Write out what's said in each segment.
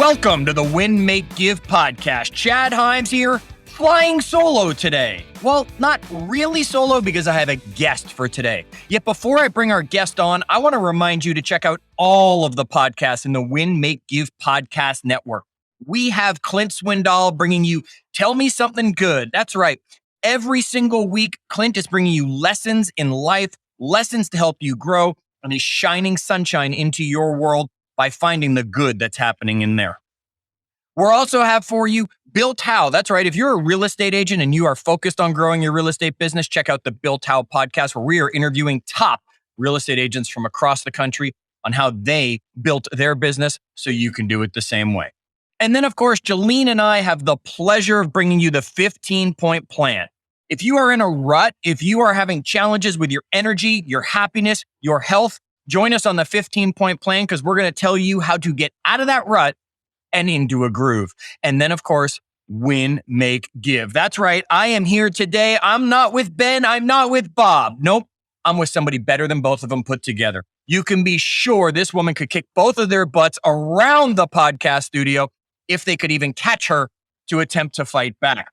Welcome to the Win, Make, Give podcast. Chad Himes here, flying solo today. Well, not really solo because I have a guest for today. Yet before I bring our guest on, I want to remind you to check out all of the podcasts in the Win, Make, Give podcast network. We have Clint Swindoll bringing you Tell Me Something Good. That's right. Every single week, Clint is bringing you lessons in life, lessons to help you grow, and he's shining sunshine into your world by finding the good that's happening in there. We'll also have for you Built How. That's right. If you're a real estate agent and you are focused on growing your real estate business, check out the Built How podcast, where we are interviewing top real estate agents from across the country on how they built their business so you can do it the same way. And then, of course, Jolene and I have the pleasure of bringing you the 15-point plan. If you are in a rut, if you are having challenges with your energy, your happiness, your health, join us on the 15-point plan, because we're going to tell you how to get out of that rut and into a groove. And then, of course, Win, Make, Give. That's right. I am here today. I'm not with Ben. I'm not with Bob. Nope. I'm with somebody better than both of them put together. You can be sure this woman could kick both of their butts around the podcast studio if they could even catch her to attempt to fight back.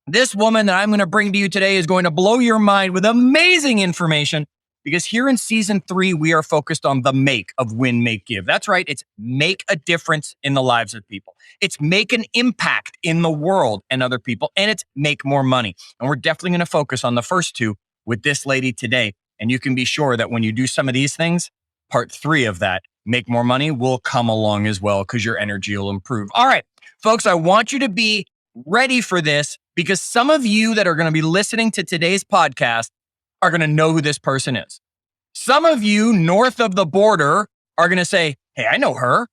This woman that I'm going to bring to you today is going to blow your mind with amazing information, because here in season 3, we are focused on the make of Win, Make, Give. That's right. It's make a difference in the lives of people. It's make an impact in the world and other people. And it's make more money. And we're definitely going to focus on the first two with this lady today. And you can be sure that when you do some of these things, part 3 of that, make more money, will come along as well, because your energy will improve. All right, folks, I want you to be ready for this, because some of you that are going to be listening to today's podcast are going to know who this person is. Some of you north of the border are going to say, hey, I know her,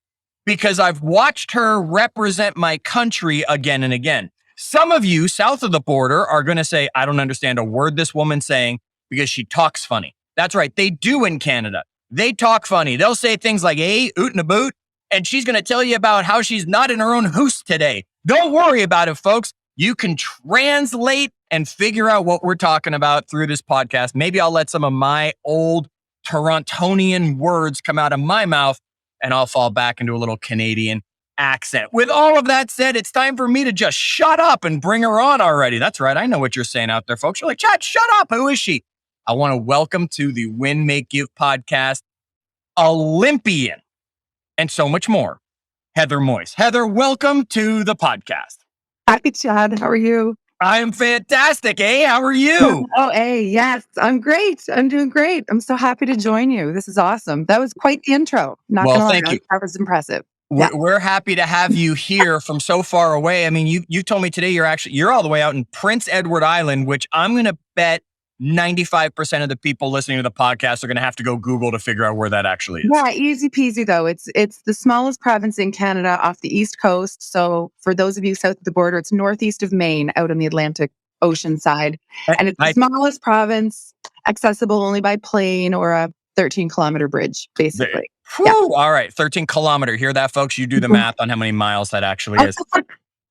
because I've watched her represent my country again and again. Some of you south of the border are going to say, I don't understand a word this woman's saying because she talks funny. That's right. They do in Canada. They talk funny. They'll say things like, hey, oot and a boot. And she's going to tell you about how she's not in her own hoose today. Don't worry about it, folks. You can translate and figure out what we're talking about through this podcast. Maybe I'll let some of my old Torontonian words come out of my mouth, and I'll fall back into a little Canadian accent. With all of that said, it's time for me to just shut up and bring her on already. That's right. I know what you're saying out there, folks. You're like, Chad, shut up. Who is she? I want to welcome to the Win, Make, Give podcast, Olympian, and so much more, Heather Moyse. Heather, welcome to the podcast. Hi, Chad. How are you? I am fantastic. Hey, how are you? Oh, hey, yes, I'm great. I'm doing great. I'm so happy to join you. This is awesome. That was quite the intro. Not Well, gonna lie, thank you. that was impressive. We're happy to have you here from so far away. I mean, you told me today you're all the way out in Prince Edward Island, which I'm going to bet 95% of the people listening to the podcast are going to have to go Google to figure out where that actually is. Yeah, easy peasy though. It's the smallest province in Canada off the East Coast. So for those of you south of the border, it's northeast of Maine, out on the Atlantic Ocean side. And it's the smallest province, accessible only by plane or a 13-kilometer bridge, basically. Yeah. All right, 13-kilometer. Hear that, folks? You do the math on how many miles that actually is.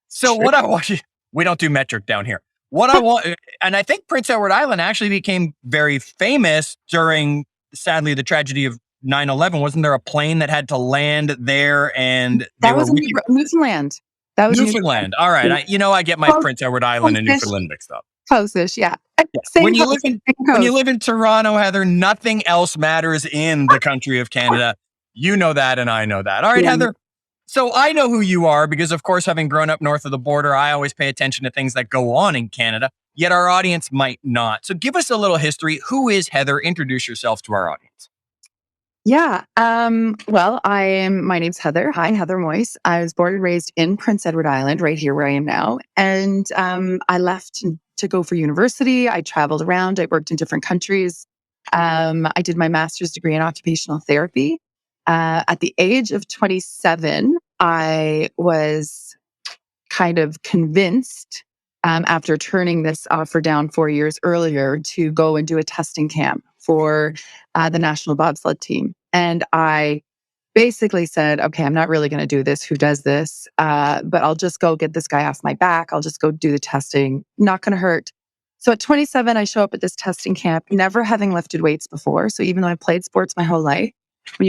So what I want you, we don't do metric down here. What I want, and I think Prince Edward Island actually became very famous during, sadly, the tragedy of 9/11. Wasn't there a plane that had to land there? And that was Newfoundland. That was Newfoundland. All right. I get my Prince Edward Island and Newfoundland mixed up. Close-ish, yeah. When you live in Toronto, Heather, nothing else matters in the country of Canada. You know that, and I know that. All right, yeah. Heather. So I know who you are because, of course, having grown up north of the border, I always pay attention to things that go on in Canada, yet our audience might not. So give us a little history. Who is Heather? Introduce yourself to our audience. Yeah. Well, my name's Heather. Hi, Heather Moyse. I was born and raised in Prince Edward Island, right here where I am now. And I left to go for university. I traveled around. I worked in different countries. I did my master's degree in occupational therapy. At the age of 27, I was kind of convinced, after turning this offer down 4 years earlier, to go and do a testing camp for the national bobsled team. And I basically said, okay, I'm not really going to do this. Who does this? But I'll just go get this guy off my back. I'll just go do the testing. Not going to hurt. So at 27, I show up at this testing camp, never having lifted weights before. So even though I played sports my whole life, when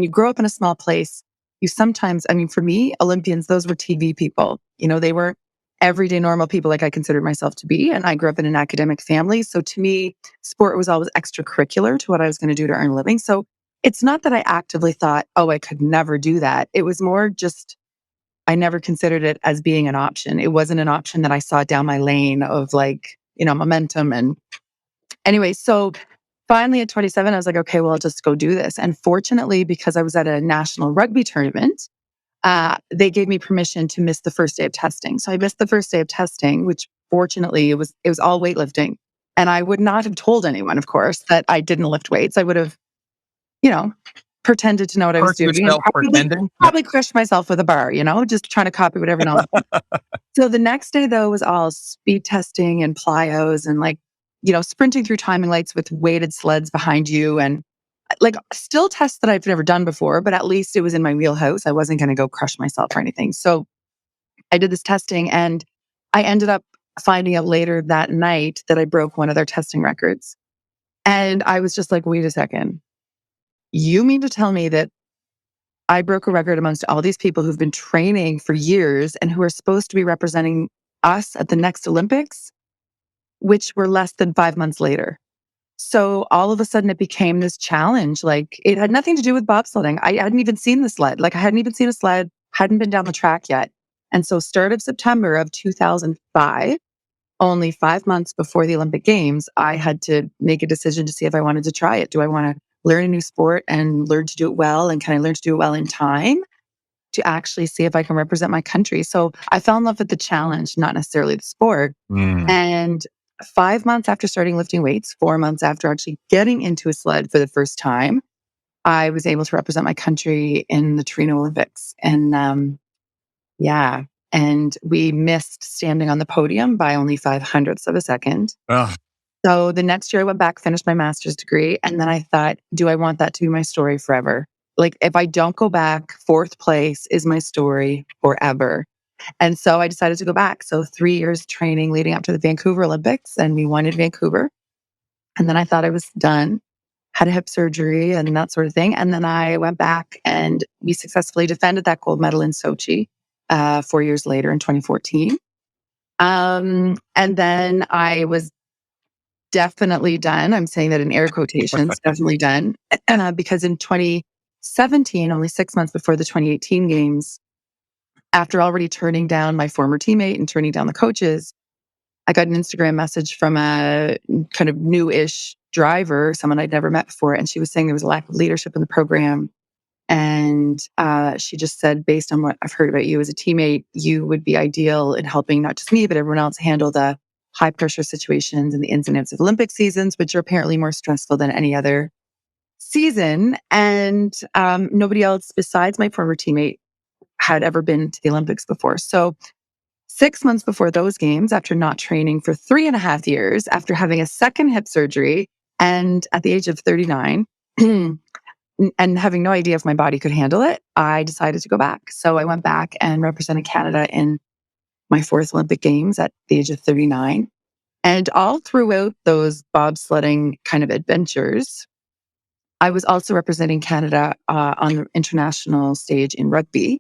you grow up in a small place, you sometimes, I mean, for me, Olympians, those were TV people. They weren't everyday normal people like I considered myself to be. And I grew up in an academic family. So to me, sport was always extracurricular to what I was going to do to earn a living. So it's not that I actively thought, oh, I could never do that. It was more just, I never considered it as being an option. It wasn't an option that I saw down my lane of like, momentum. And anyway, so finally at 27, I was like, okay, well, I'll just go do this. And fortunately, because I was at a national rugby tournament, they gave me permission to miss the first day of testing. So I missed the first day of testing, which fortunately it was all weightlifting. And I would not have told anyone, of course, that I didn't lift weights. I would have, you know, pretended to know what I was Hurt doing and yourself pretending. Yep. probably crushed myself with a bar, just trying to copy what everyone else did. So the next day though was all speed testing and plyos and like, sprinting through timing lights with weighted sleds behind you and like still tests that I've never done before, but at least it was in my wheelhouse. I wasn't going to go crush myself or anything. So I did this testing and I ended up finding out later that night that I broke one of their testing records. And I was just like, wait a second. You mean to tell me that I broke a record amongst all these people who've been training for years and who are supposed to be representing us at the next Olympics, which were less than 5 months later? So all of a sudden it became this challenge. Like it had nothing to do with bobsledding. I hadn't even seen the sled. Like I hadn't even seen a sled, hadn't been down the track yet. And so start of September of 2005, only 5 months before the Olympic Games, I had to make a decision to see if I wanted to try it. Do I want to learn a new sport and learn to do it well? And can I learn to do it well in time to actually see if I can represent my country? So I fell in love with the challenge, not necessarily the sport. And 5 months after starting lifting weights, 4 months after actually getting into a sled for the first time, I was able to represent my country in the Torino Olympics. And yeah, and we missed standing on the podium by only 5/100ths of a second. Ugh. So the next year I went back, finished my master's degree. And then I thought, do I want that to be my story forever? Like if I don't go back, fourth place is my story forever. And so I decided to go back. So 3 years training leading up to the Vancouver Olympics, and we won in Vancouver. And then I thought I was done, had a hip surgery and that sort of thing. And then I went back and we successfully defended that gold medal in Sochi 4 years later in 2014. And then I was definitely done. I'm saying that in air quotations, definitely done. Because in 2017, only 6 months before the 2018 games, after already turning down my former teammate and turning down the coaches, I got an Instagram message from a kind of new-ish driver, someone I'd never met before. And she was saying there was a lack of leadership in the program. And she just said, based on what I've heard about you as a teammate, you would be ideal in helping not just me, but everyone else handle the high pressure situations and the ins and outs of Olympic seasons, which are apparently more stressful than any other season. And nobody else besides my former teammate had ever been to the Olympics before. So 6 months before those games, after not training for 3.5 years, after having a second hip surgery, and at the age of 39, and having no idea if my body could handle it, I decided to go back. So I went back and represented Canada in my fourth Olympic Games at the age of 39. And all throughout those bobsledding kind of adventures, I was also representing Canada on the international stage in rugby.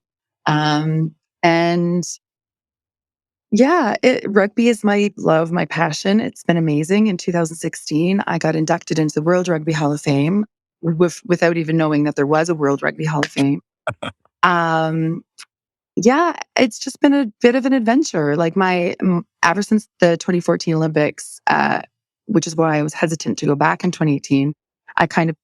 And yeah, rugby is my love, my passion. It's been amazing. In 2016, I got inducted into the World Rugby Hall of Fame without even knowing that there was a World Rugby Hall of Fame. Um, yeah, it's just been a bit of an adventure. Like ever since the 2014 Olympics, which is why I was hesitant to go back in 2018, I kind of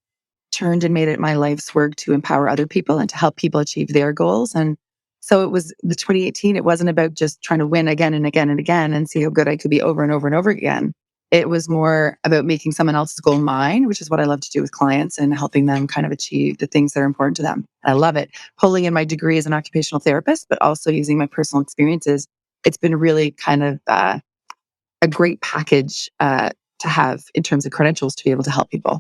turned and made it my life's work to empower other people and to help people achieve their goals. And so it was the 2018, it wasn't about just trying to win again and again and again and see how good I could be over and over and over again. It was more about making someone else's goal mine, which is what I love to do with clients and helping them kind of achieve the things that are important to them. I love it. Pulling in my degree as an occupational therapist, but also using my personal experiences. It's been really kind of a great package to have in terms of credentials to be able to help people.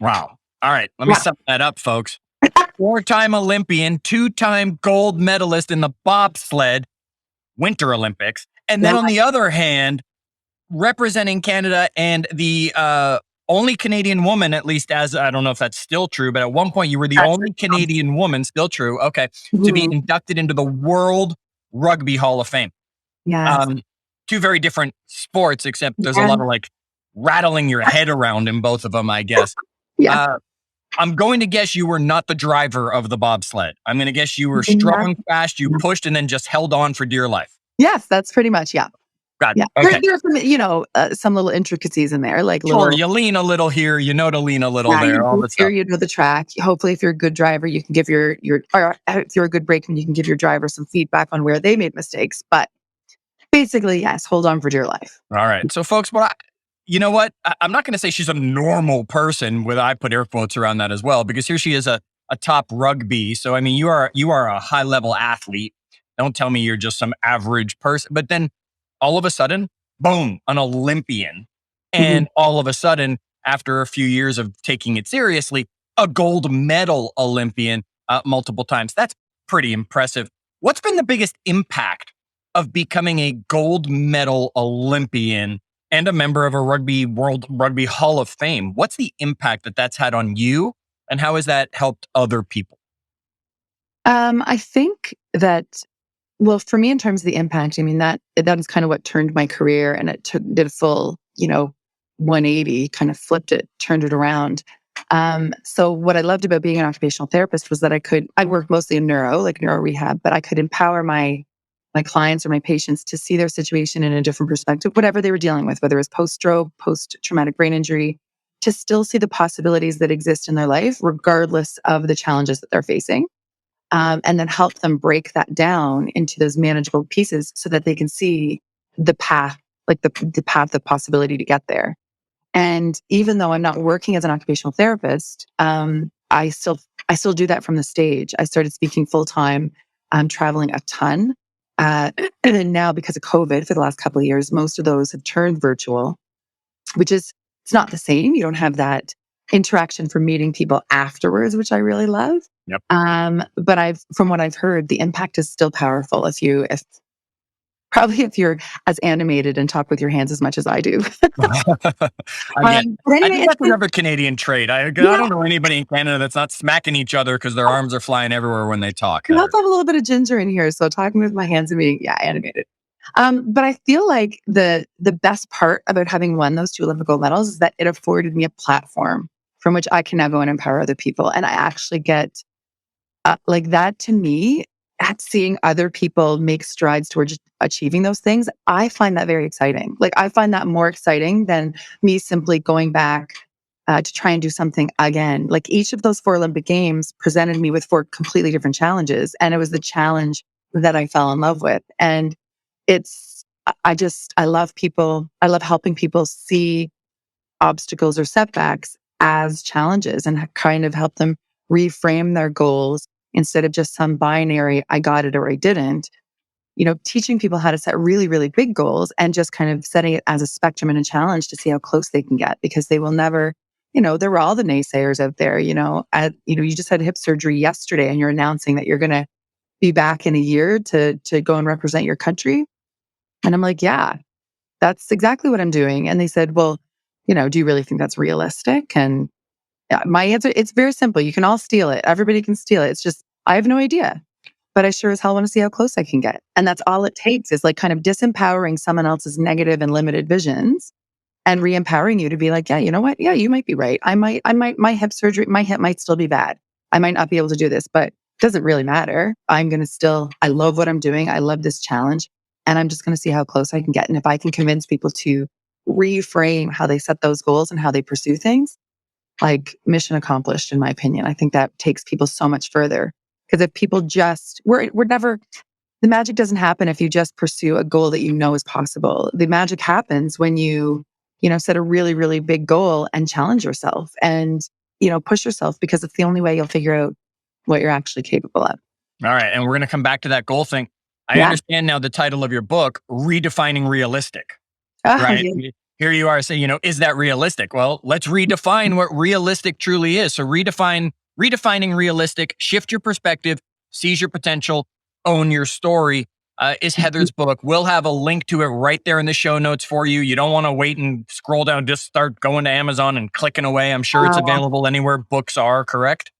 Wow. All right. Let me sum that up, folks. 4-time Olympian, 2-time gold medalist in the bobsled Winter Olympics. And then on the other hand, representing Canada and the only Canadian woman, at least as, I don't know if that's still true, but at one point you were the That's only Canadian woman, still true, okay, to be Mhm. inducted into the World Rugby Hall of Fame. Yes. Um, Two very different sports, except there's a Yeah. lot of like rattling your head around in both of them, I guess. Yeah. Uh, I'm going to guess you were not the driver of the bobsled. I'm going to guess you were Yeah. strong, fast, you pushed, and then just held on for dear life. Yes, that's pretty much, yeah. Got Yeah. it. Okay. There are some, some little intricacies in there, like Sure. little, You lean a little here, you know to lean a little yeah, you there, all go the here, stuff. you know the track. Hopefully, if you're a good driver, you can give or if you're a good brakeman, you can give your driver some feedback on where they made mistakes. But basically, yes, hold on for dear life. All right. So, folks, you know what? I'm not going to say she's a normal person, with I put air quotes around that as well, because here she is, a top rugby. So, I mean, you are a high level athlete. Don't tell me you're just some average person. But then all of a sudden, boom, an Olympian. Mhm. And all of a sudden, after a few years of taking it seriously, a gold medal Olympian multiple times. That's pretty impressive. What's been the biggest impact of becoming a gold medal Olympian and a member of a World Rugby Hall of Fame? What's the impact that that's had on you, and how has that helped other people? I think that, well, for me, in terms of the impact, I mean, that is kind of what turned my career, and it did a full, 180, kind of flipped it, turned it around. So what I loved about being an occupational therapist was that I worked mostly in like neuro rehab, but I could empower my clients or my patients to see their situation in a different perspective, whatever they were dealing with, whether it was post-stroke, post-traumatic brain injury, to still see the possibilities that exist in their life, regardless of the challenges that they're facing. And then help them break that down into those manageable pieces so that they can see the path, like the path of possibility to get there. And even though I'm not working as an occupational therapist, I still do that from the stage. I started speaking full time. I'm traveling a ton. And then now, because of COVID, for the last couple of years, most of those have turned virtual, which is, it's not the same. You don't have that interaction for meeting people afterwards, which I really love. Yep. But from what I've heard, the impact is still powerful if probably if you're as animated and talk with your hands as much as I do. Again, But I anyway, think it's that's another Canadian trait. I yeah, don't know anybody in Canada that's not smacking each other because their arms are flying everywhere when they talk, I also Heather. have a little bit of ginger in here, so talking with my hands and being, yeah, animated. But I feel like the best part about having won those two Olympic gold medals is that it afforded me a platform from which I can now go and empower other people, and I actually get like that. To me, at seeing other people make strides towards achieving those things, I find that very exciting. Like, I find that more exciting than me simply going back to try and do something again. Like, each of those four Olympic Games presented me with four completely different challenges. And it was the challenge that I fell in love with. And I love people. I love helping people see obstacles or setbacks as challenges and kind of help them reframe their goals instead of just some binary, I got it or I didn't. Teaching people how to set really, really big goals and just kind of setting it as a spectrum and a challenge to see how close they can get, because they will never, there were all the naysayers out there, you just had hip surgery yesterday and you're announcing that you're going to be back in a year to go and represent your country. And I'm like, yeah, that's exactly what I'm doing. And they said, well, do you really think that's realistic? And yeah, my answer, it's very simple. You can all steal it. Everybody can steal it. It's just, I have no idea, but I sure as hell want to see how close I can get. And that's all it takes, is like kind of disempowering someone else's negative and limited visions and re-empowering you to be like, yeah, you know what? Yeah, you might be right. My hip surgery, my hip might still be bad. I might not be able to do this, but it doesn't really matter. I love what I'm doing. I love this challenge, and I'm just going to see how close I can get. And if I can convince people to reframe how they set those goals and how they pursue things, like, mission accomplished, in my opinion. I think that takes people so much further. Because if people we're never, the magic doesn't happen if you just pursue a goal that you know is possible. The magic happens when you set a really, really big goal and challenge yourself and, push yourself, because it's the only way you'll figure out what you're actually capable of. All right. And we're going to come back to that goal thing. I Yeah. understand now the title of your book, Redefining Realistic, Oh, right? yeah. Here you are saying, is that realistic? Well, let's redefine what realistic truly is. So redefining realistic, shift your perspective, seize your potential, own your story. is Heather's book. We'll have a link to it right there in the show notes for you. You don't want to wait and scroll down, just start going to Amazon and clicking away. I'm sure it's available anywhere books are, correct?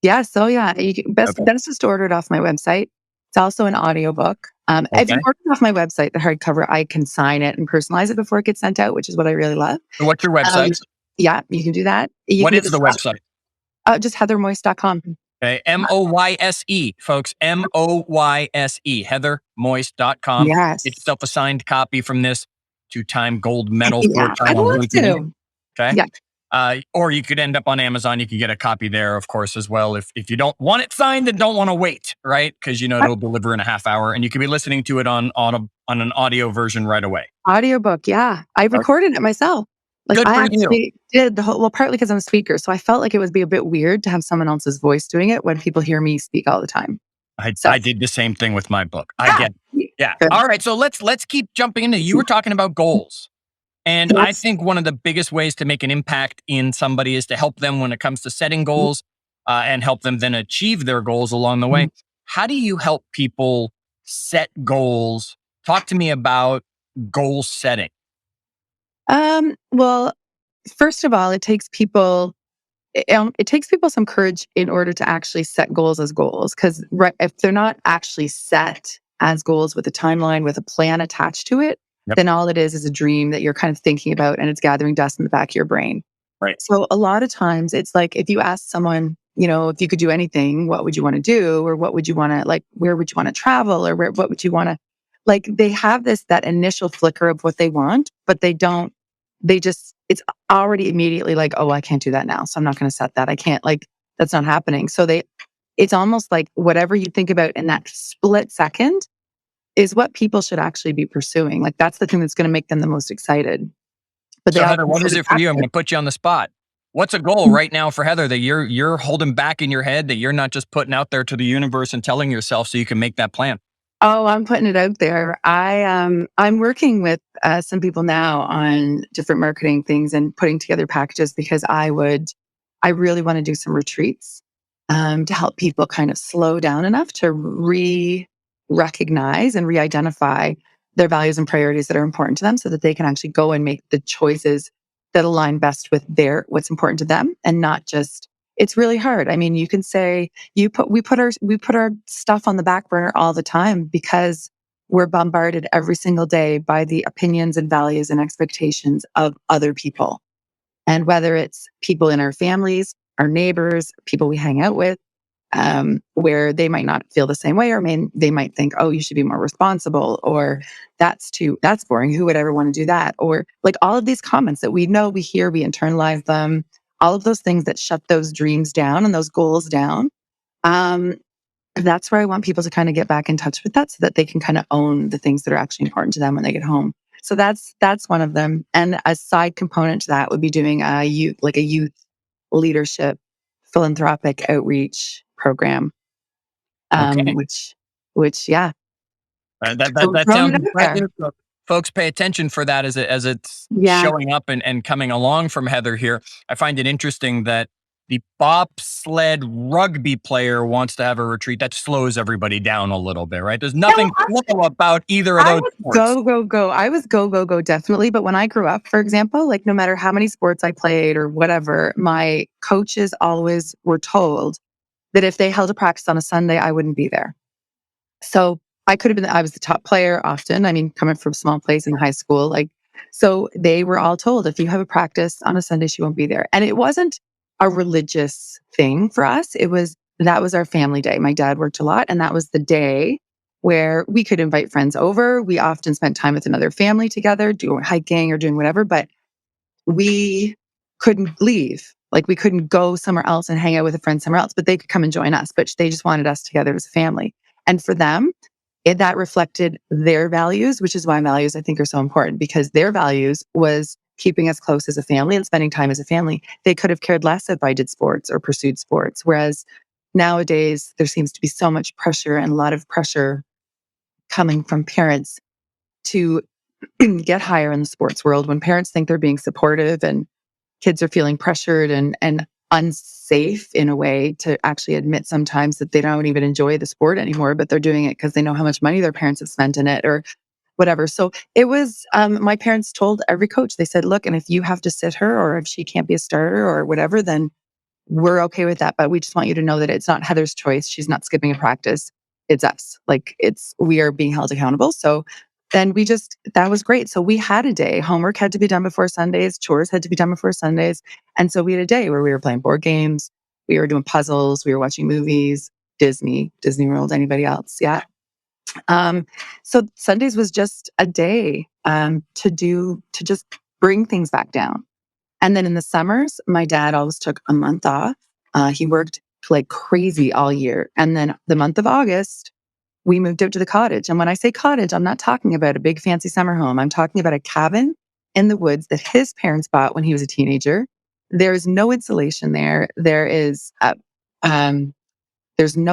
Yeah. So yeah, Okay. best just order it off my website. It's also an audiobook. If you Okay. order it off my website, the hardcover, I can sign it and personalize it before it gets sent out, which is what I really love. So what's your Um, website? yeah, you can do that. You What can is get the the stuff, website? just heathermoyse.com. Okay. Moyse, folks. Moyse, heathermoyse.com. Get Yes. yourself a signed copy from this two-time gold medal, Yeah, four-time I'd love Olympian. to. Okay. Yeah. Or you could end up on Amazon. You could get a copy there, of course, as well. If you don't want it signed and don't want to wait, right? Because it'll deliver in a half hour, and you could be listening to it on an audio version right away. Audiobook, yeah. I recorded it myself. Like, Good I for you. actually did the whole, well, partly because I'm a speaker, so I felt like it would be a bit weird to have someone else's voice doing it when people hear me speak all the time. So, I did the same thing with my book. I yeah. get it. Yeah. Good. All right. So let's keep jumping into. You were talking about goals. And I Yes. think one of the biggest ways to make an impact in somebody is to help them when it comes to setting goals and help them then achieve their goals along the way. How do you help people set goals? Talk to me about goal setting. Well, first of all, it takes people some courage in order to actually set goals as goals. Because if they're not actually set as goals with a timeline, with a plan attached to it, Yep. then all it is a dream that you're kind of thinking about and it's gathering dust in the back of your brain. Right. So a lot of times it's like if you ask someone, if you could do anything, what would you want to do? Or what would you want to, like, where would you want to travel? Or what would you want to, like, they have that initial flicker of what they want, but it's already immediately like, oh, I can't do that now. So I'm not going to set that. I can't, like, that's not happening. So it's almost like whatever you think about in that split second is what people should actually be pursuing. Like, that's the thing that's going to make them the most excited. But they So Heather, often what feel is it for you? I'm going detached. to put you on the spot. What's a goal right now for Heather that you're holding back in your head that you're not just putting out there to the universe and telling yourself so you can make that plan? Oh, I'm putting it out there. I'm working with some people now on different marketing things and putting together packages because I really want to do some retreats to help people kind of slow down enough to recognize and re-identify their values and priorities that are important to them, so that they can actually go and make the choices that align best with what's important to them, and not just. It's really hard. I mean, you can say we put our stuff on the back burner all the time because we're bombarded every single day by the opinions and values and expectations of other people. And whether it's people in our families, our neighbors, people we hang out with, where they might not feel the same way, or they might think, oh, you should be more responsible, or that's boring. Who would ever want to do that? Or like all of these comments that we know, we hear, we internalize them, all of those things that shut those dreams down and those goals down. Um, that's where I want people to kind of get back in touch with that so that they can kind of own the things that are actually important to them when they get home. So that's one of them. And a side component to that would be doing a youth leadership philanthropic outreach program, Okay. which yeah. So That throwing sounds it out there. impressive. So folks, pay attention for that as it's Yeah. showing up and coming along from Heather here. I find it interesting that the bobsled rugby player wants to have a retreat. That slows everybody down a little bit, right? There's No, nothing slow about either of I those was sports. go, go, go. I was go, go, go, definitely. But when I grew up, for example, like no matter how many sports I played or whatever, my coaches always were told that if they held a practice on a Sunday, I wouldn't be there. So I was the top player often. I mean, coming from a small place in high school, so they were all told if you have a practice on a Sunday, she won't be there. And it wasn't a religious thing for us. That was our family day. My dad worked a lot, and that was the day where we could invite friends over. We often spent time with another family together, doing hiking or doing whatever, but we couldn't leave. Like we couldn't go somewhere else and hang out with a friend somewhere else, but they could come and join us. But they just wanted us together as a family. And for them, that reflected their values, which is why values I think are so important, because their values was keeping us close as a family and spending time as a family. They could have cared less if I did sports or pursued sports. Whereas nowadays there seems to be so much pressure, and a lot of pressure coming from parents to get higher in the sports world, when parents think they're being supportive and kids are feeling pressured and unsafe in a way to actually admit sometimes that they don't even enjoy the sport anymore, but they're doing it because they know how much money their parents have spent in it or whatever. So it was, my parents told every coach, they said, look, and if you have to sit her or if she can't be a starter or whatever, then we're okay with that. But we just want you to know that it's not Heather's choice. She's not skipping a practice. It's us. Like we are being held accountable. So then that was great. So we had a day. Homework had to be done before Sundays. Chores had to be done before Sundays. And so we had a day where we were playing board games. We were doing puzzles. We were watching movies, Disney World, anybody else. Yeah. So Sundays was just a day, to just bring things back down. And then in the summers, my dad always took a month off. He worked like crazy all year. And then the month of August, we moved out to the cottage. And when I say cottage, I'm not talking about a big fancy summer home. I'm talking about a cabin in the woods that his parents bought when he was a teenager. There's no insulation there. There's no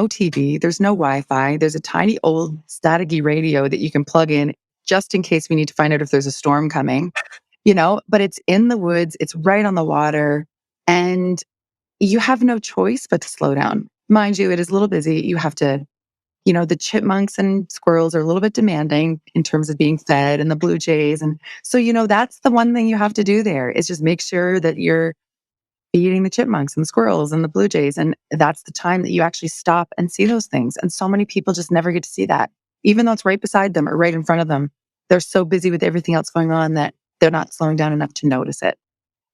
TV. There's no Wi-Fi. There's a tiny old staticky radio that you can plug in just in case we need to find out if there's a storm coming, but it's in the woods. It's right on the water. And you have no choice but to slow down. Mind you, it is a little busy. You have to, the chipmunks and squirrels are a little bit demanding in terms of being fed and the blue jays. And so, that's the one thing you have to do there is just make sure that you're feeding the chipmunks and the squirrels and the blue jays. And that's the time that you actually stop and see those things. And so many people just never get to see that, even though it's right beside them or right in front of them. They're so busy with everything else going on that they're not slowing down enough to notice it.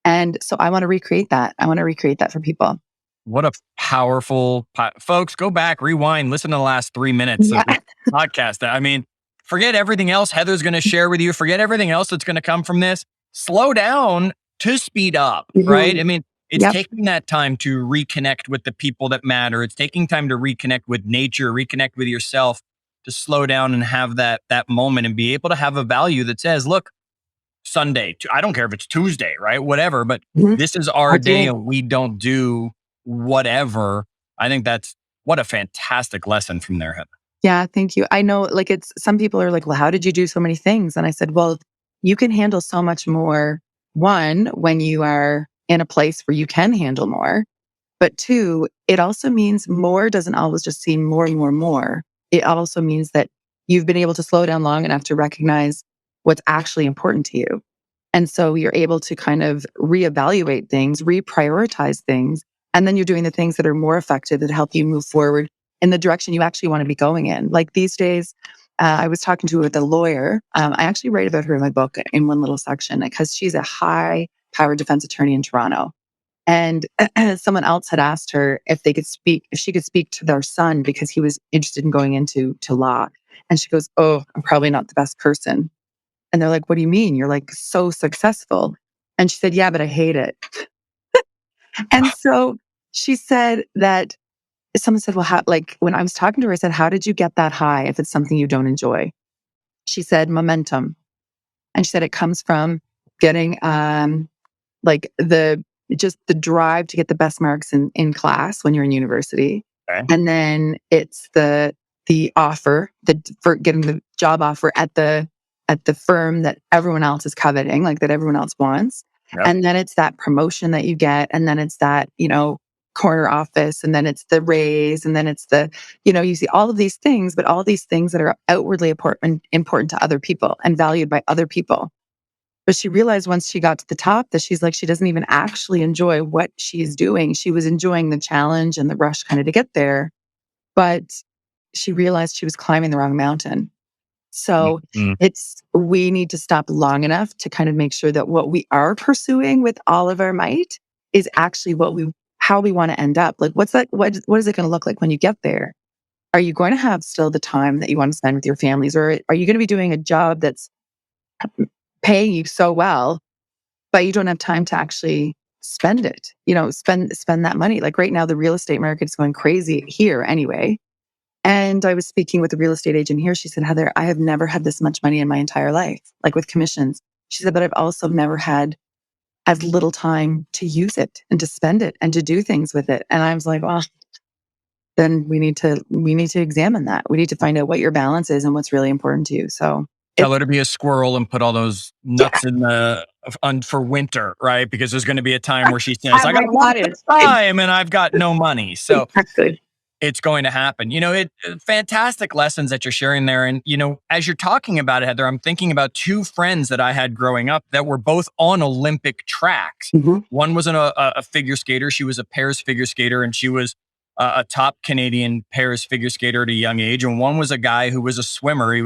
And so I want to recreate that. I want to recreate that for people. What a powerful, folks, go back, rewind, listen to the last 3 minutes of the podcast. I mean, forget everything else Heather's going to share with you. Forget everything else that's going to come from this. Slow down to speed up, right? I mean, it's taking that time to reconnect with the people that matter. It's taking time to reconnect with nature, reconnect with yourself, to slow down and have that moment and be able to have a value that says, look, Sunday, I don't care if it's Tuesday, right? Whatever, but this is our day and we don't do whatever. I think what a fantastic lesson from there, Heather. Yeah, thank you. I know some people are like, well, how did you do so many things? And I said, well, you can handle so much more. One, when you are in a place where you can handle more. But two, it also means more doesn't always just seem more and more and more. It also means that you've been able to slow down long enough to recognize what's actually important to you. And so you're able to kind of reevaluate things, reprioritize things, and then you're doing the things that are more effective that help you move forward in the direction you actually want to be going in. Like these days, I was talking to with a lawyer. I actually write about her in my book in one little section because she's a high-powered defense attorney in Toronto. And someone else had asked her if she could speak to their son because he was interested in going into law. And she goes, "Oh, I'm probably not the best person." And they're like, "What do you mean? You're like so successful." And she said, "Yeah, but I hate it." And so she said that someone said, "Well, when I was talking to her, I said, how did you get that high if it's something you don't enjoy?" She said, "Momentum." And she said, it comes from getting, just the drive to get the best marks in class when you're in university. Okay. And then it's the offer for getting the job offer at the firm that everyone else is coveting, like that everyone else wants. Yep. And then it's that promotion that you get. And then it's that, corner office. And then it's the raise. And then it's you see all of these things, but all these things that are outwardly important to other people and valued by other people. But she realized once she got to the top that she's like, she doesn't even actually enjoy what she's doing. She was enjoying the challenge and the rush kind of to get there. But she realized she was climbing the wrong mountain. So we need to stop long enough to kind of make sure that what we are pursuing with all of our might is actually how we want to end up. Like, what is it going to look like when you get there? Are you going to have still the time that you want to spend with your families? Or are you going to be doing a job that's paying you so well, but you don't have time to actually spend it, spend that money? Like right now, the real estate market is going crazy here anyway. And I was speaking with a real estate agent here. She said, "Heather, I have never had this much money in my entire life, like with commissions." She said, "But I've also never had as little time to use it and to spend it and to do things with it." And I was like, well, then we need to examine that. We need to find out what your balance is and what's really important to you. So tell her to be a squirrel and put all those nuts in the for winter, right? Because there's going to be a time where she says, Oh I got my one God, it's time and I've got no money. So exactly. it's going to happen. Fantastic lessons that you're sharing there. And, as you're talking about it, Heather, I'm thinking about two friends that I had growing up that were both on Olympic tracks. Mhm. One was a figure skater. She was a pairs figure skater, and she was a top Canadian pairs figure skater at a young age. And one was a guy who was a swimmer. He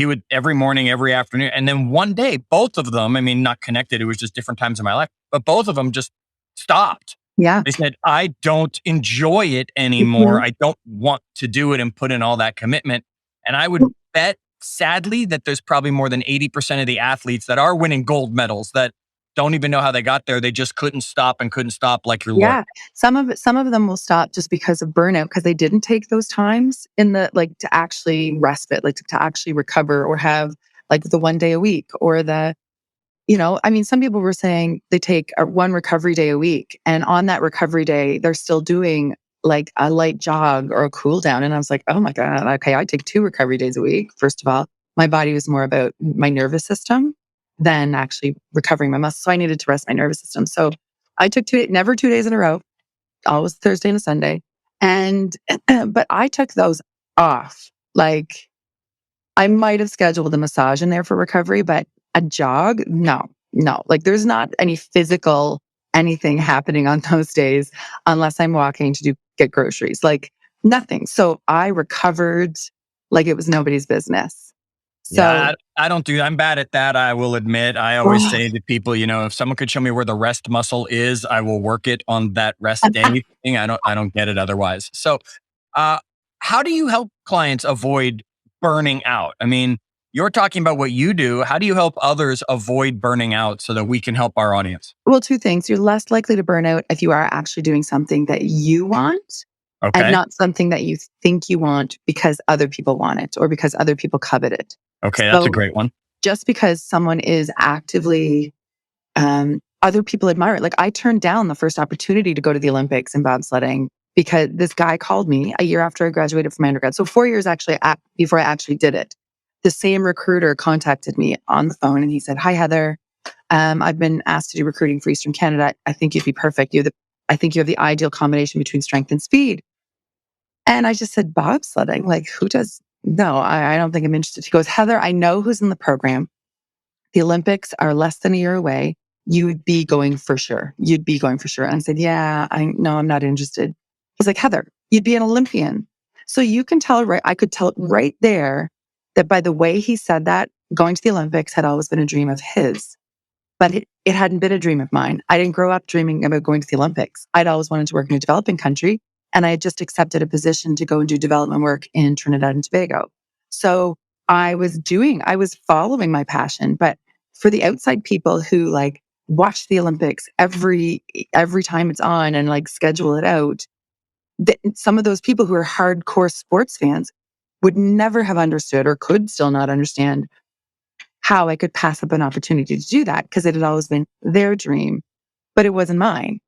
would every morning, every afternoon. And then one day, both of them, I mean, not connected, it was just different times in my life, but both of them just stopped. Yeah. They said, I don't enjoy it anymore. Mhm. I don't want to do it and put in all that commitment. And I would bet, sadly, that there's probably more than 80% of the athletes that are winning gold medals that don't even know how they got there. They just couldn't stop and couldn't stop like your lawyer. Yeah. Some of them will stop just because of burnout, because they didn't take those times in the like to actually respite, like to actually recover, or have like the 1 day a week, or I mean, some people were saying they take one recovery day a week, and on that recovery day, they're still doing like a light jog or a cool down. And I was like, oh my God, okay, I take 2 recovery days a week. First of all, my body was more about my nervous system than actually recovering my muscles. So I needed to rest my nervous system. So I took never 2 days in a row, always Thursday and a Sunday. And, but I took those off. Like, I might have scheduled a massage in there for recovery, but a jog, no, no. Like there's not any physical anything happening on those days unless I'm walking to get groceries. Like nothing. So I recovered like it was nobody's business. So Yeah, I don't do that. I'm bad at that. I will admit. I always oh, say to people, if someone could show me where the rest muscle is, I will work it on that rest day thing. I don't get it otherwise. So, uh, how do you help clients avoid burning out? I mean, you're talking about what you do. How do you help others avoid burning out so that we can help our audience? well, two things. You're less likely to burn out if you are actually doing something that you want and Okay. not something that you think you want because other people want it or because other people covet it. Okay. That's a So great one. just because someone is actively, other people admire it. Like I turned down the first opportunity to go to the Olympics in bobsledding because this guy called me a year after I graduated from my undergrad. So 4 years actually before I actually did it. The same recruiter contacted me on the phone and he said, "Hi Heather, I've been asked to do recruiting for Eastern Canada. I think you'd be perfect. I think you have the ideal combination between strength and speed." And I just said, "Bobsledding? Like who does? No, I don't think I'm interested." He goes, "Heather, I know who's in the program. The Olympics are less than a year away. You would be going for sure. You'd be going for sure." And I said, "Yeah, I no, I'm not interested." He's like, "Heather, you'd be an Olympian." So you can tell, right? I could tell right there that by the way he said that, going to the Olympics had always been a dream of his, but it hadn't been a dream of mine. I didn't grow up dreaming about going to the Olympics. I'd always wanted to work in a developing country, and I had just accepted a position to go and do development work in Trinidad and Tobago. So I was following my passion, but for the outside people who like watch the Olympics every time it's on and like schedule it out, some of those people who are hardcore sports fans would never have understood or could still not understand how I could pass up an opportunity to do that because it had always been their dream, but it wasn't mine.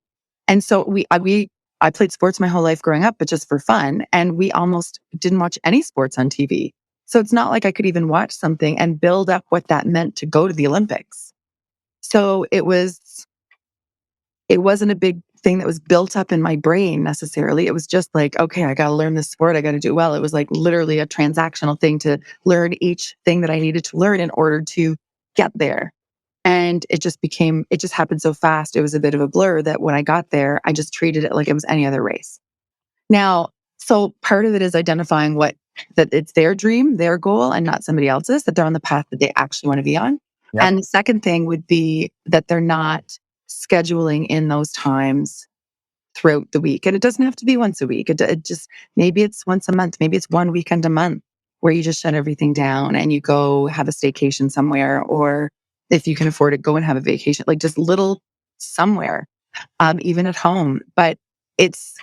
And so I played sports my whole life growing up, but just for fun. And we almost didn't watch any sports on TV. So it's not like I could even watch something and build up what that meant to go to the Olympics. So it wasn't a big thing that was built up in my brain necessarily. It was just like, okay, I got to learn this sport. I got to do well. It was like literally a transactional thing to learn each thing that I needed to learn in order to get there. And it just happened so fast. It was a bit of a blur that when I got there, I just treated it like it was any other race. Now, so part of it is identifying that it's their dream, their goal, and not somebody else's, that they're on the path that they actually want to be on. Yep. And the second thing would be that they're not scheduling in those times throughout the week. And it doesn't have to be once a week. It just, maybe it's once a month, maybe it's one weekend a month where you just shut everything down and you go have a staycation somewhere, or if you can afford it, go and have a vacation, like just little somewhere, even at home. But it's,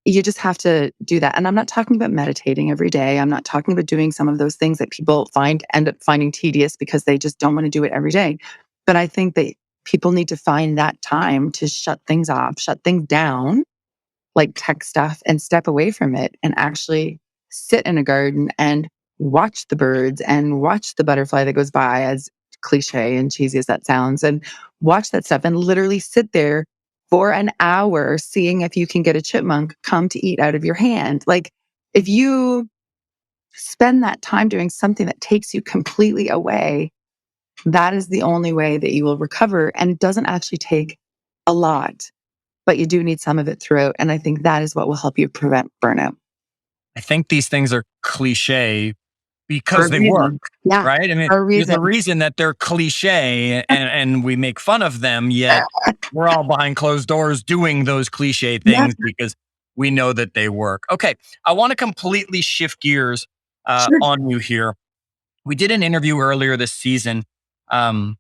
you just have to do that. And I'm not talking about meditating every day. I'm not talking about doing some of those things that people end up finding tedious because they just don't want to do it every day. But I think that people need to find that time to shut things off, shut things down, like tech stuff, and step away from it and actually sit in a garden and watch the birds and watch the butterfly that goes by as cliche and cheesy as that sounds, and watch that stuff and literally sit there for an hour seeing if you can get a chipmunk come to eat out of your hand. Like, if you spend that time doing something that takes you completely away, that is the only way that you will recover. And it doesn't actually take a lot, but you do need some of it throughout. And I think that is what will help you prevent burnout. I think these things are cliche For because a they work, reason. Yeah, right? I mean, for a there's a reason. reason that they're cliche and we make fun of them, yet we're all behind closed doors doing those cliche Yeah, things because we know that they work. Okay, I want to completely shift gears sure. on you here. We did an interview earlier this season um,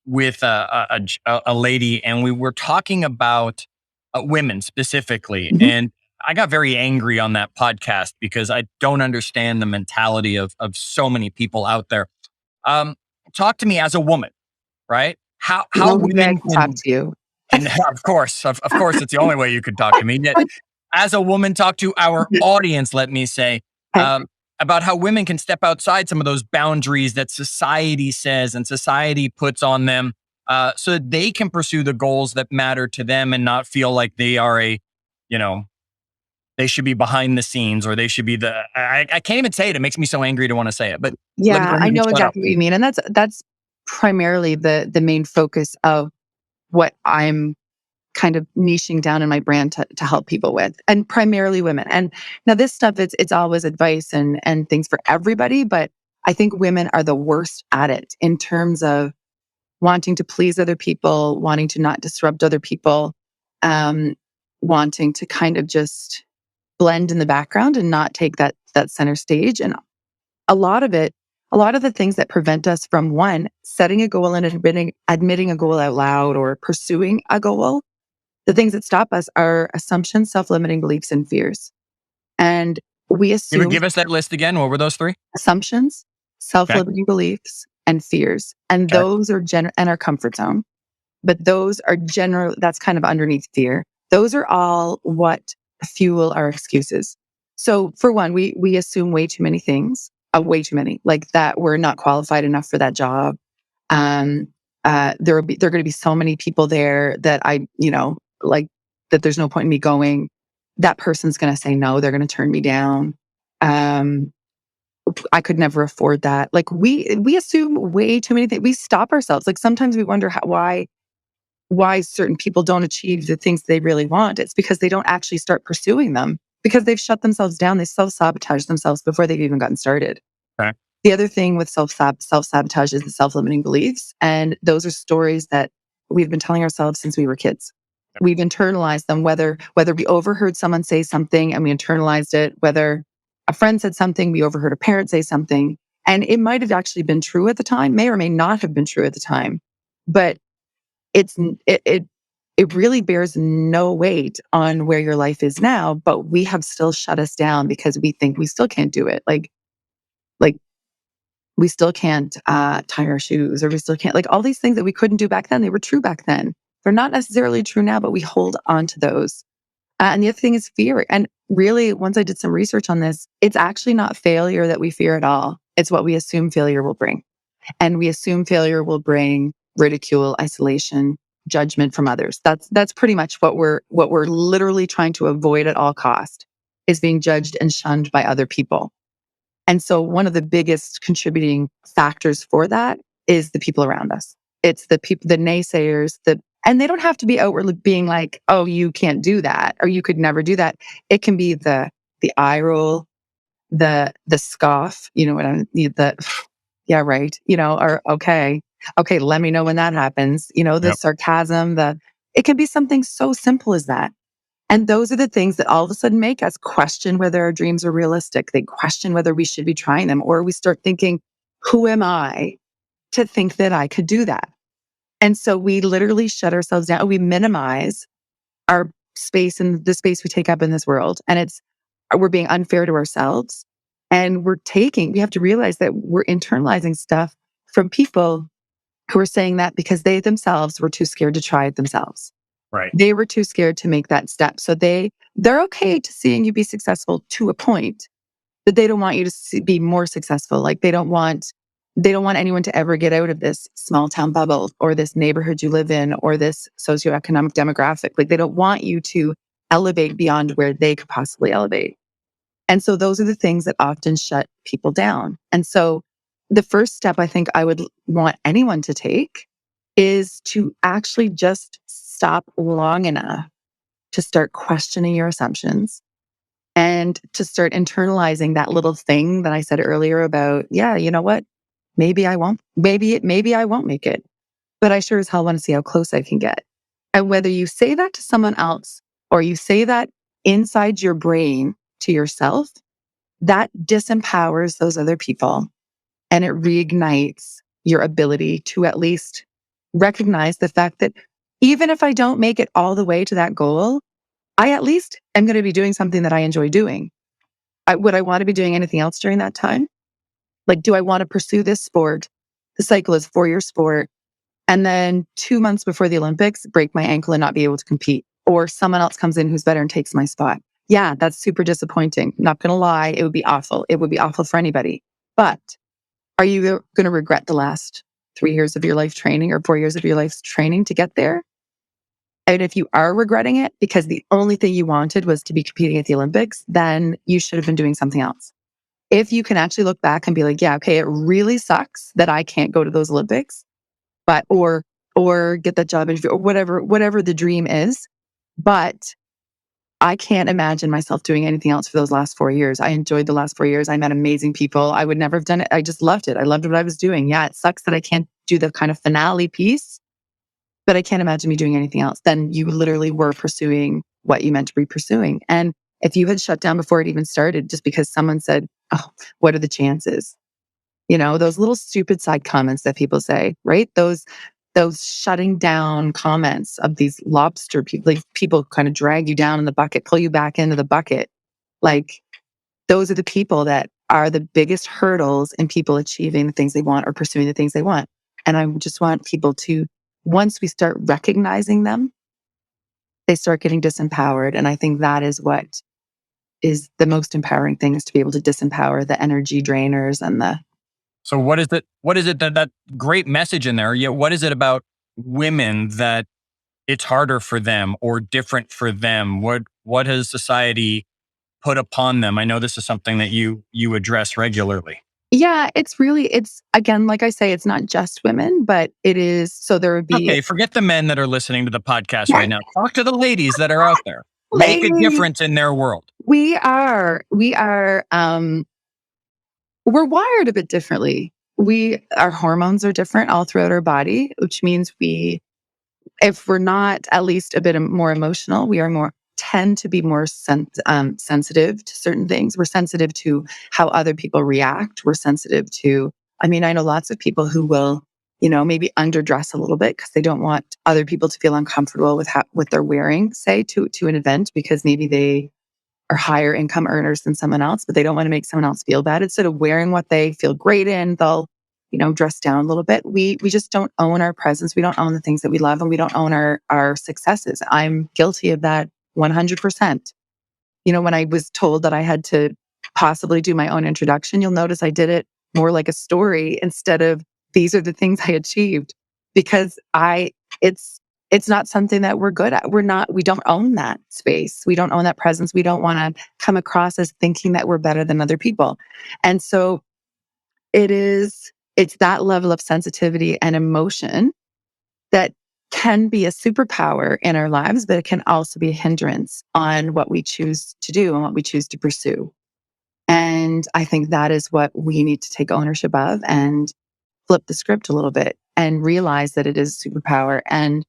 with a lady, and we were talking about women specifically. Mhm. And I got very angry on that podcast because I don't understand the mentality of so many people out there. Um, Talk to me as a woman, right? The How only way I women can talk to you. can of course it's the only way you could talk to me. Yet as a woman, talk to our audience, let me say, Okay. um, about how women can step outside some of those boundaries that society says and society puts on them, so that they can pursue the goals that matter to them and not feel like they are you know, they should be behind the scenes or they should be I can't even say it. It makes me so angry to want to say it, but Yeah, let I me know shut up. exactly what you mean. And that's primarily the main focus of what I'm kind of niching down in my brand to help people with, and primarily women. And now this stuff, it's always advice and things for everybody, but I think women are the worst at it in terms of wanting to please other people, wanting to not disrupt other people, um, wanting to kind of just blend in the background and not take that center stage. And a lot of it, a lot of the things that prevent us from, one, setting a goal and admitting a goal out loud or pursuing a goal, the things that stop us are assumptions, self-limiting beliefs, and fears. And we assume Give us that list again. What were those three? assumptions, Okay. self-limiting beliefs, and fears. And Okay. those are and our comfort zone. But those are general, that's kind of underneath fear. Those are all what fuel our excuses. So for one, we assume way too many things, way too many, like that we're not qualified enough for that job. Um, there are going to be so many people there that like that there's no point in me going. That person's going to say no. They're going to turn me down. Um, I could never afford that. Like we assume way too many things. We stop ourselves. Like sometimes we wonder why certain people don't achieve the things they really want. It's because they don't actually start pursuing them because they've shut themselves down. They self-sabotage themselves before they've even gotten started. Okay. The other thing with self-sabotage is the self-limiting beliefs. And those are stories that we've been telling ourselves since we were kids. We've internalized them, whether we overheard someone say something and we internalized it, whether a friend said something, we overheard a parent say something. And it might have actually been true at the time, may or may not have been true at the time. But it's it really bears no weight on where your life is now, but we have still shut us down because we think we still can't do it. Like we still can't tie our shoes, or we still can't, like, all these things that we couldn't do back then, they were true back then. They're not necessarily true now, but we hold on to those. And the other thing is fear. And really, once I did some research on this, it's actually not failure that we fear at all. It's what we assume failure will bring. And we assume failure will bring ridicule, isolation, judgment from others. That's pretty much what we're literally trying to avoid at all cost, is being judged and shunned by other people. And so one of the biggest contributing factors for that is the people around us. It's the people, the naysayers, and they don't have to be outwardly being like, "Oh, you can't do that," or "You could never do that." It can be the eye roll, the scoff, you know what I mean? The yeah, right. Or okay, let me know when that happens. The Yep. sarcasm, it can be something so simple as that. And those are the things that all of a sudden make us question whether our dreams are realistic. They question whether we should be trying them, or we start thinking, who am I to think that I could do that? And so we literally shut ourselves down. We minimize our space and the space we take up in this world. And we're being unfair to ourselves. And we have to realize that we're internalizing stuff from people who are saying that because they themselves were too scared to try it themselves. Right. They were too scared to make that step. So they're okay to seeing you be successful to a point, but they don't want you to be more successful. Like they don't want They don't want anyone to ever get out of this small town bubble or this neighborhood you live in or this socioeconomic demographic. Like they don't want you to elevate beyond where they could possibly elevate. And so those are the things that often shut people down. And so the first step I think I would want anyone to take is to actually just stop long enough to start questioning your assumptions and to start internalizing that little thing that I said earlier about, yeah, you know what? Maybe I won't, maybe I won't make it, but I sure as hell want to see how close I can get. And whether you say that to someone else or you say that inside your brain to yourself, that disempowers those other people and it reignites your ability to at least recognize the fact that even if I don't make it all the way to that goal, I at least am going to be doing something that I enjoy doing. Would I want to be doing anything else during that time? Like, do I want to pursue this sport? The cycle is 4-year sport. And then 2 months before the Olympics, break my ankle and not be able to compete. Or someone else comes in who's better and takes my spot. Yeah, that's super disappointing. Not going to lie. It would be awful. It would be awful for anybody. But are you going to regret the last 3 years of your life training or 4 years of your life's training to get there? And if you are regretting it because the only thing you wanted was to be competing at the Olympics, then you should have been doing something else. If you can actually look back and be like, yeah, okay, it really sucks that I can't go to those Olympics, but or get that job interview or whatever the dream is. But I can't imagine myself doing anything else for those last 4 years. I enjoyed the last 4 years. I met amazing people. I would never have done it. I just loved it. I loved what I was doing. Yeah, it sucks that I can't do the kind of finale piece, but I can't imagine me doing anything else. Then you literally were pursuing what you meant to be pursuing. And if you had shut down before it even started, just because someone said, oh, what are the chances? You know, those little stupid side comments that people say, right? Those shutting down comments of these lobster people, like people kind of drag you down in the bucket, pull you back into the bucket. Like those are the people that are the biggest hurdles in people achieving the things they want or pursuing the things they want. And I just want people to, once we start recognizing them, they start getting disempowered. And I think that is what is the most empowering thing, is to be able to disempower the energy drainers and the. So what is it? What is it that great message in there? Yeah. What is it about women that it's harder for them or different for them? What has society put upon them? I know this is something that you address regularly. Yeah, it's again, like I say, it's not just women, but it is. So there would be Okay, forget the men that are listening to the podcast right now. Talk to the ladies that are out there. Make a ladies. difference in their world. We're wired a bit differently. Our hormones are different all throughout our body, which means if we're not at least a bit more emotional, we are tend to be more sensitive to certain things. We're sensitive to how other people react. We're sensitive to, I mean, I know lots of people who will, maybe underdress a little bit because they don't want other people to feel uncomfortable with what they're wearing, say to an event, because maybe they are higher income earners than someone else, but they don't want to make someone else feel bad. Instead of wearing what they feel great in, they'll, dress down a little bit. We just don't own our presence. We don't own the things that we love, and we don't own our successes. I'm guilty of that 100%. When I was told that I had to possibly do my own introduction, you'll notice I did it more like a story instead of these are the things I achieved, because it's not something that we're good at. We don't own that space. We don't own that presence. We don't want to come across as thinking that we're better than other people. And so it's that level of sensitivity and emotion that can be a superpower in our lives, but it can also be a hindrance on what we choose to do and what we choose to pursue. And I think that is what we need to take ownership of and flip the script a little bit and realize that it is a superpower. And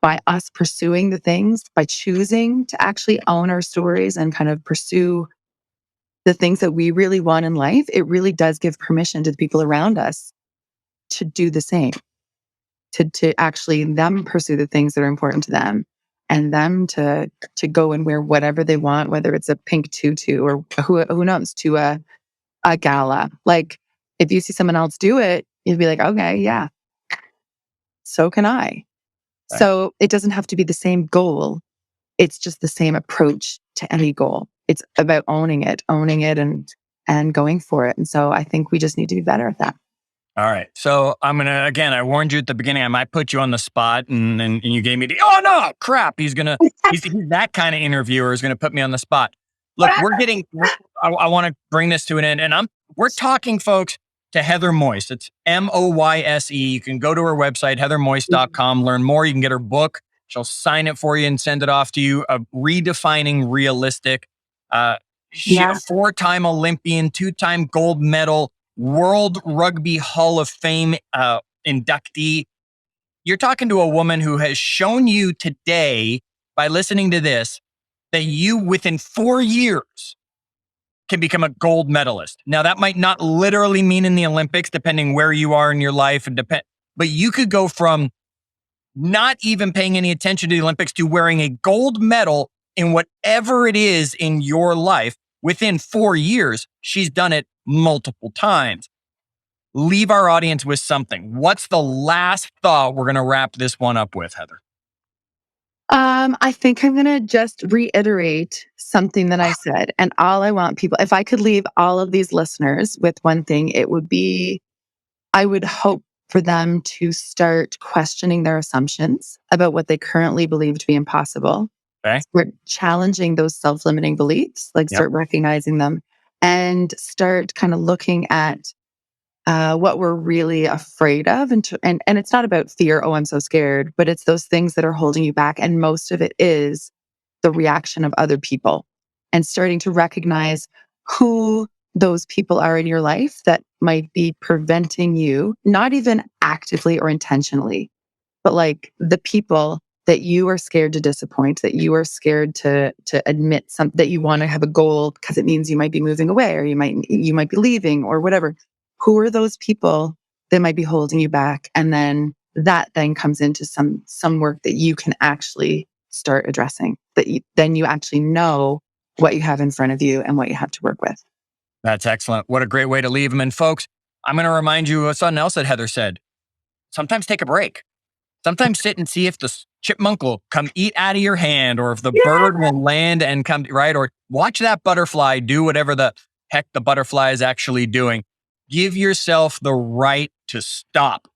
by us pursuing the things, by choosing to actually own our stories and kind of pursue the things that we really want in life, it really does give permission to the people around us to do the same, to actually them pursue the things that are important to them, and them to go and wear whatever they want, whether it's a pink tutu or who knows, to a gala. Like if you see someone else do it, you'd be like, okay, yeah, so can I. Right. So it doesn't have to be the same goal. It's just the same approach to any goal. It's about owning it and going for it. And so I think we just need to be better at that. All right. So I'm going to, again, I warned you at the beginning, I might put you on the spot and you gave me oh no, crap. He's that kind of interviewer is going to put me on the spot. Look, I want to bring this to an end and we're talking folks to Heather Moyse. It's Moyse. You can go to her website, heathermoyse.com, learn more. You can get her book. She'll sign it for you and send it off to you. Redefining Realistic. She a 4-time Olympian, 2-time gold medal, World Rugby Hall of Fame inductee. You're talking to a woman who has shown you today, by listening to this, that you within 4 years can become a gold medalist. Now, that might not literally mean in the Olympics, depending where you are in your life, but you could go from not even paying any attention to the Olympics to wearing a gold medal in whatever it is in your life within 4 years. She's done it multiple times. Leave our audience with something. What's the last thought we're going to wrap this one up with, Heather? I think I'm going to just reiterate something that I said. And all I want people, if I could leave all of these listeners with one thing, it would be, I would hope for them to start questioning their assumptions about what they currently believe to be impossible. Okay. Start challenging those self-limiting beliefs, start recognizing them and start kind of looking at what we're really afraid of. And it's not about fear, oh, I'm so scared, but it's those things that are holding you back. And most of it is the reaction of other people and starting to recognize who those people are in your life that might be preventing you, not even actively or intentionally, but the people that you are scared to disappoint, that you are scared to admit that you want to have a goal because it means you might be moving away or you might be leaving or whatever. Who are those people that might be holding you back? And then that then comes into some work that you can actually start addressing, then you actually know what you have in front of you and what you have to work with. That's excellent. What a great way to leave them. And folks, I'm going to remind you of something else that Heather said. Sometimes take a break. Sometimes sit and see if the chipmunk will come eat out of your hand or if the bird will land and come, right? Or watch that butterfly do whatever the heck the butterfly is actually doing. Give yourself the right to stop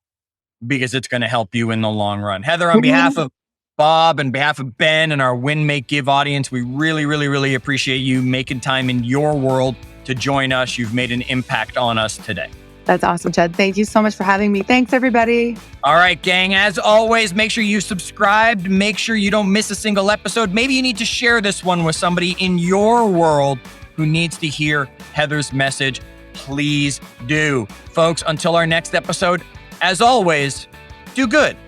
because it's going to help you in the long run. Heather, on behalf of Bob and behalf of Ben and our Win, Make, Give audience, we really, really, really appreciate you making time in your world to join us. You've made an impact on us today. That's awesome, Chad. Thank you so much for having me. Thanks, everybody. All right, gang. As always, make sure you subscribed. Make sure you don't miss a single episode. Maybe you need to share this one with somebody in your world who needs to hear Heather's message. Please do. Folks, until our next episode, as always, do good.